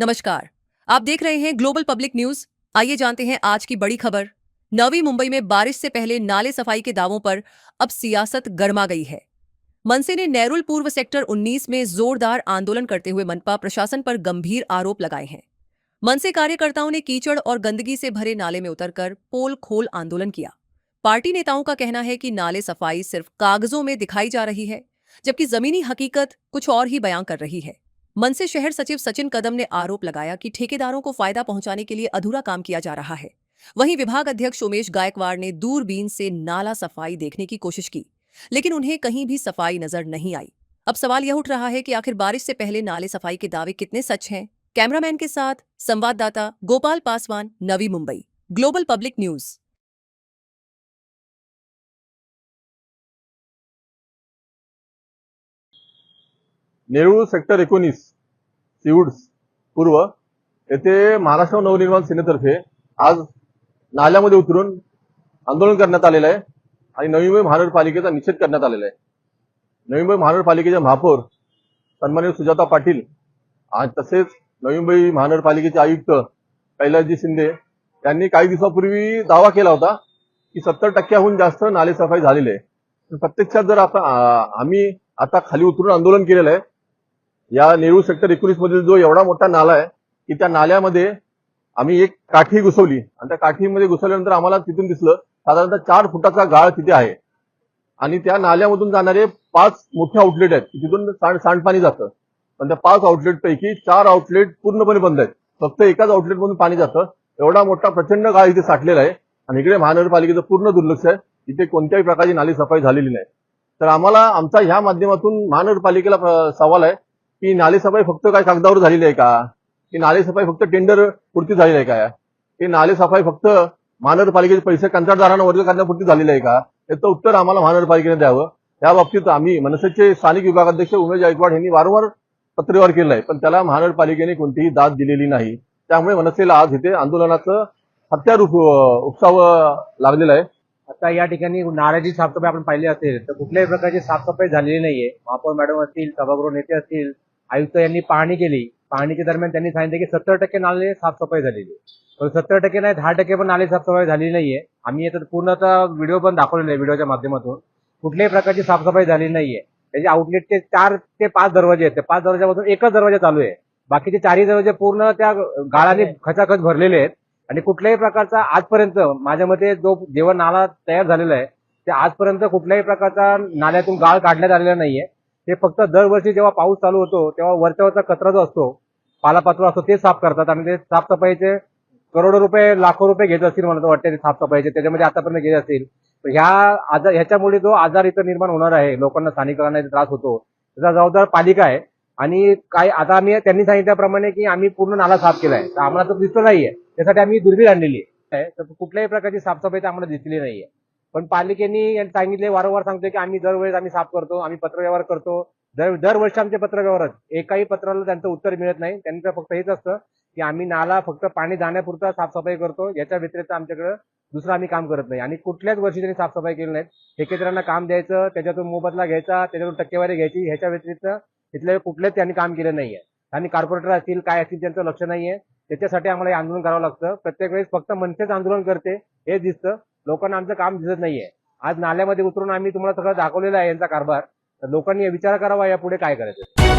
नमस्कार। आप देख रहे हैं ग्लोबल पब्लिक न्यूज। आइए जानते हैं आज की बड़ी खबर। नवी मुंबई में बारिश से पहले नाले सफाई के दावों पर अब सियासत गर्मा गई है। मनसे ने नेरुल पूर्व सेक्टर 19 में जोरदार आंदोलन करते हुए मनपा प्रशासन पर गंभीर आरोप लगाए हैं। मनसे कार्यकर्ताओं ने कीचड़ और गंदगी से भरे नाले में उतरकर पोल खोल आंदोलन किया। पार्टी नेताओं का कहना है कि नाले सफाई सिर्फ कागजों में दिखाई जा रही है, जबकि जमीनी हकीकत कुछ और ही बयां कर रही है। मनसे शहर सचिव सचिन कदम ने आरोप लगाया कि ठेकेदारों को फायदा पहुंचाने के लिए अधूरा काम किया जा रहा है। वहीं विभाग अध्यक्ष उमेश गायकवाड़ ने दूरबीन से नाला सफाई देखने की कोशिश की, लेकिन उन्हें कहीं भी सफाई नजर नहीं आई। अब सवाल यह उठ रहा है कि आखिर बारिश से पहले नाले सफाई के दावे कितने सच हैं? कैमरामैन के साथ संवाददाता Gopal Paswan, Navi Mumbai, global public news. Nerul sector 19 सीवूड्स पूर्व येथे महाराष्ट्र नवनिर्माण सेनेतर्फे आज नाल्यामध्ये उतरून आंदोलन करण्यात आलेलं आहे आणि नवी मुंबई महानगरपालिकेचा निषेध करण्यात आलेला आहे। नवी मुंबई महानगरपालिकेच्या महापौर सन्माननीय सुजाता पाटील आणि तसेच नवी मुंबई महानगरपालिकेचे आयुक्त कैलासजी शिंदे यांनी काही दिवसापूर्वी दावा केला होता की 70% जास्त नाले सफाई झालेली आहे। प्रत्यक्षात जर आम्ही आता खाली उतरून आंदोलन केलेलं आहे, या नेरूळ सेक्टर 19 मधील जो एवढा मोठा नाला आहे की त्या नाल्यामध्ये आम्ही एक काठी घुसवली आणि त्या काठीमध्ये घुसवल्यानंतर आम्हाला तिथून दिसलं साधारणतः 4 फुटाचा गाळ तिथे आहे आणि त्या नाल्यामधून जाणारे 5 मोठे आउटलेट आहेत, तिथून सांडपाणी जातं। पण त्या 5 आउटलेट पैकी 4 आउटलेट पूर्णपणे बंद आहेत, फक्त एकाच आउटलेटमधून पाणी जातं। एवढा मोठा प्रचंड गाळ इथे साठलेला आहे आणि इकडे महानगरपालिकेचं पूर्ण दुर्लक्ष आहे, इथे कोणत्याही प्रकारची नाली सफाई झालेली नाही। तर आम्हाला आमचा ह्या माध्यमातून महानगरपालिकेला सवाल आहे की नाले सफाई फक्त काय कागदावर झालेली आहे का? की नाले सफाई फक्त टेंडर पुरती झालेली आहे का? की नाले सफाई फक्त महानगरपालिकेचे पैसे कंत्राटदारांना वर्ग करण्यापुरती झालेली आहे का? याचं उत्तर आम्हाला महानगरपालिकेने द्यावं। या बाबतीत आम्ही मनसेचे स्थानिक विभागाध्यक्ष उमेश गायकवाड यांनी वारंवार पत्रव्यवहार केला आहे, पण त्याला महानगरपालिकेने कोणतीही दाद दिलेली नाही। त्यामुळे मनसेला आज इथे आंदोलनाचं हत्यार उपसावं लागलेलं आहे। आता या ठिकाणी नाल्याची साफसफाई आपण पाहिली असेल तर कुठल्याही प्रकारची साफसफाई झालेली नाहीये। महापौर मॅडम असतील, सभागृह नेते असतील, आयुक्त यांनी पाहणी केली। पाहणीच्या दरम्यान त्यांनी सांगितलं की 70% नाले साफसफाई झालेली आहे, पण 70% नाही 10% पण नाले साफसफाई झालेली नाहीये। आम्ही आता पूर्णतः व्हिडिओ पण दाखवलेला आहे, व्हिडिओच्या माध्यमातून कुठल्याही प्रकारची साफसफाई झालेली नाहीये। त्याचे आउटलेटचे 4 ते 5 दरवाजे आहेत, त्या 5 दरवाजामधून एकच दरवाजा चालू आहे, बाकीचे 4ही दरवाजे पूर्ण त्या गाळाने खचाखच भरलेले आहेत आणि कुठल्याही प्रकारचा आजपर्यंत माझ्या मते जो जेव्हा नाला तयार झालेला आहे ते आजपर्यंत कुठल्याही प्रकारचा नाल्यातून गाळ काढण्यात आलेला नाहीये। ते फक्त दरवर्षी जेव्हा पाऊस चालू होतो तेव्हा वरचा कचरा जो असतो, पालापाचोळा असतो, ते साफ करतात आणि ते साफसफाईचे करोडो रुपये, लाखो रुपये घेत असतील मला वाटतं ते साफसफाईचे, त्याच्यामध्ये आतापर्यंत घेत असतील। ह्याच्यामुळे जो आजार इथं निर्माण होणार आहे, लोकांना, स्थानिकांना त्रास होतो, त्याचा जबाबदार पालिका आहे। आणि काय आता आम्ही त्यांनी सांगितल्याप्रमाणे की आम्ही पूर्ण नाला साफ केलाय, तर आम्हाला तर दिसलं नाहीये, त्यासाठी आम्ही दुर्बीण आणलेली आहे, तर कुठल्याही प्रकारची साफसफाई तर आम्हाला दिसली नाहीये। पण पालिकेने सांगितले, वारंवार सांगतोय की आम्ही दरवेळेस आम्ही साफ करतो, आम्ही पत्रव्यवहार करतो, दरवर्षी आमचे पत्रव्यवहार, एकाही पत्राला त्यांचं उत्तर मिळत नाही। त्यांचं फक्त हेच असतं की आम्ही नाला फक्त पाणी जाण्यापुरता साफसफाई करतो, याच्या व्यतिरिक्त आमच्याकडे दुसरं आम्ही काम करत नाही। आणि कुठल्याच वर्षी त्यांनी साफसफाई केली नाही। ठेकेदारांना काम द्यायचं, त्याच्यातून मोबदला घ्यायचा, त्याच्यातून टक्केवारी घ्यायची, ह्याच्या व्यतिरिक्त तिथले कुठलेच त्यांनी काम केलं नाहीये। आणि कॉर्पोरेटर असतील, काय असतील, त्यांचं लक्ष नाहीये। त्याच्यासाठी आम्हाला हे आंदोलन करावं लागतं। प्रत्येक वेळेस फक्त मनसेच आंदोलन करते हे दिसतं, लोकांना आमचं काम दिसत नाहीये। आज नाल्यामध्ये उतरून आम्ही तुम्हाला सगळं दाखवलेलं आहे यांचा कारभार, तर लोकांनी विचार करावा यापुढे काय करायचं।